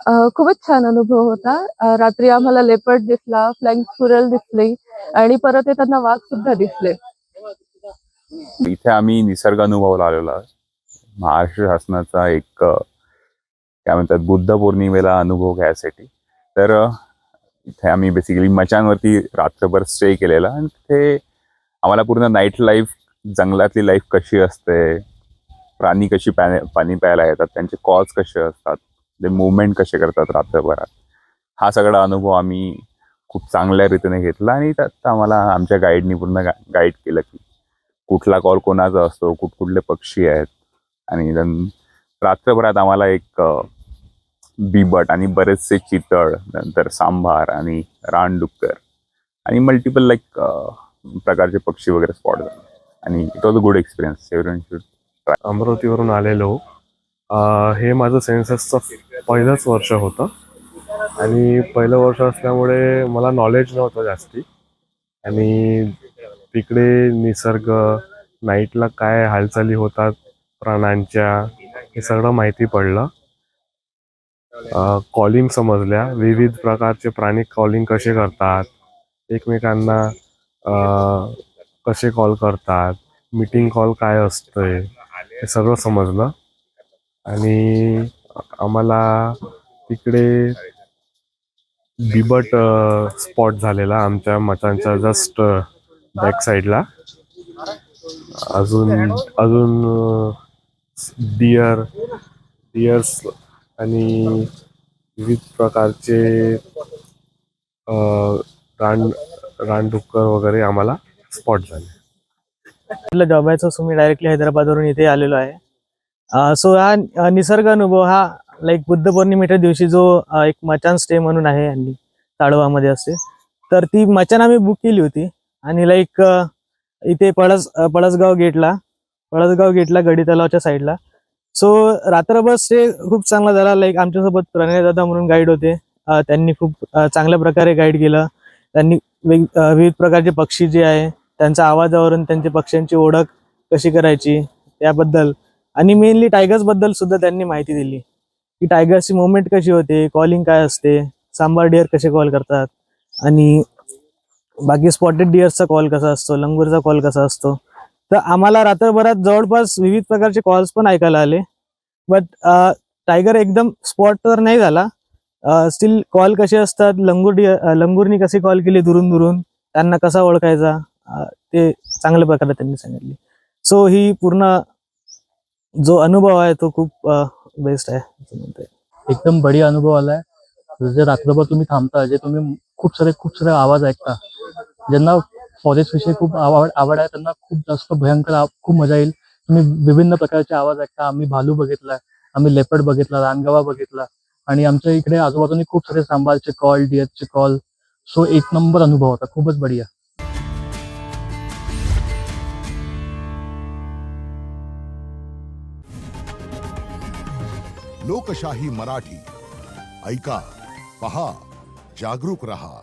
खूपच छान अनुभव होता. रात्री आम्हाला लेपर्ड दिसला, फ्लाइंग स्क्विरल दिसली आणि परत येताना वाघ सुद्धा दिसले. इथे आम्ही निसर्ग अनुभवाला आलेलो आहोत. महाराष्ट्र शासनाचा एक काय म्हणतात बुद्ध पौर्णिमेला अनुभव घ्यायसाठी. तर इथे आम्ही बेसिकली मचानवरती रात्रभर स्टे केलेला आणि तिथे आम्हाला पूर्ण नाईट लाईफ, जंगलातली लाईफ कशी असते, प्राणी कशी पाणी प्यायला येतात, त्यांचे कॉल्स कसे असतात, ते मुवमेंट कसे करतात रात्रभरात, हा सगळा अनुभव आम्ही खूप चांगल्या रीतीने घेतला. आणि त्यात आम्हाला आमच्या गाईडनी पूर्ण गाईड केलं की कुठला कॉल कोणाचा असतो, कुठले पक्षी आहेत. आणि रात्रभरात आम्हाला एक बिबट आणि बरेचसे चितळ, नंतर सांभार आणि रानडुक्कर आणि मल्टिपल लाईक प्रकारचे पक्षी वगैरे स्पॉट झाले. आणि it was a good experience. Everyone should try. अमरावतीवरून आलेलो. हे माझं सेन्ससचं पहिलंच वर्ष होतं आणि पहिलं वर्ष असल्यामुळे मला नॉलेज नव्हतं जास्ती. आणि तिकडे निसर्ग, नाईटला काय हालचाली होतात प्राण्यांच्या, हे सगळं माहिती पडलं. कॉलिंग समजल्या, विविध प्रकारचे प्राणी कॉलिंग कसे करतात, एकमेकांना कसे कॉल करतात, मीटिंग कॉल काय असतंय, हे सगळं समजलं. आणि आम्हाला तिकडे बिबट स्पॉट झालेला आमच्या मचांच्या जस्ट बॅक साईडला. अजून अजून डिअर्स आणि विविध प्रकारचे रानडुक्कर वगैरे आम्हाला स्पॉट झाले. जॉब आहे सो मी डायरेक्टली हैदराबादवरून इथे आलेलो आहे. सो हा निसर्ग अनुभव हा लाईक बुद्ध पौर्णिमेच्या दिवशी जो एक मचान स्टे म्हणून आहे आणि ताडोबामध्ये असते, तर ती मचान आम्ही बुक केली होती. आणि लाईक इथे पळसगाव गेटला गडी तलावच्या साईडला. सो रात्रभर स्टे खूप चांगला झाला. लाईक आमच्यासोबत प्रणय दादा म्हणून गाईड होते. त्यांनी खूप चांगल्या प्रकारे गाईड केलं. त्यांनी विविध प्रकारचे पक्षी जे आहे त्यांच्या आवाजावरून त्यांच्या पक्ष्यांची ओळख कशी करायची त्याबद्दल, आणि मेनली टायगर्स बद्दल सुद्धा त्यांनी माहिती दिली की टायगर्सची मुवमेंट कशी होते, कॉलिंग काय असते, सांबार डिअर कसे कॉल करतात, आणि बाकी स्पॉटेड डिअर्सचा कॉल कसा असतो, लंगूरचा कॉल कसा असतो. तर आम्हाला रात्रभरात जवळपास विविध प्रकारचे कॉल्स पण ऐकायला आले. बट टायगर एकदम स्पॉट तर नाही झाला. स्टील कॉल कसे असतात, लंगूरनी कशी कॉल केली दुरून त्यांना कसा ओळखायचा, ते चांगल्या प्रकारे त्यांनी सांगितले. सो ही पूर्ण जो अनुभव आहे तो खूप बेस्ट आहे असं म्हणते. एकदम बढिया अनुभव आलाय. जे रात्रभर तुम्ही थांबता, जे तुम्ही खूप सारे आवाज ऐकता, ज्यांना फॉरेस्ट विषयी खूप आवड आहे त्यांना खूप जास्त भयंकर खूप मजा येईल. तुम्ही विभिन्न प्रकारचे आवाज ऐकता. आम्ही भालू बघितलाय, आम्ही लेपर्ड बघितला, रानगवा बघितला, आणि आमच्या इकडे आजूबाजूने खूप सारे सांबारचे कॉल, डिअरचे कॉल. सो एक नंबर अनुभव होता, खूपच बढिया. लोकशाही मराठी ऐका, पहा, जागरूक रहा.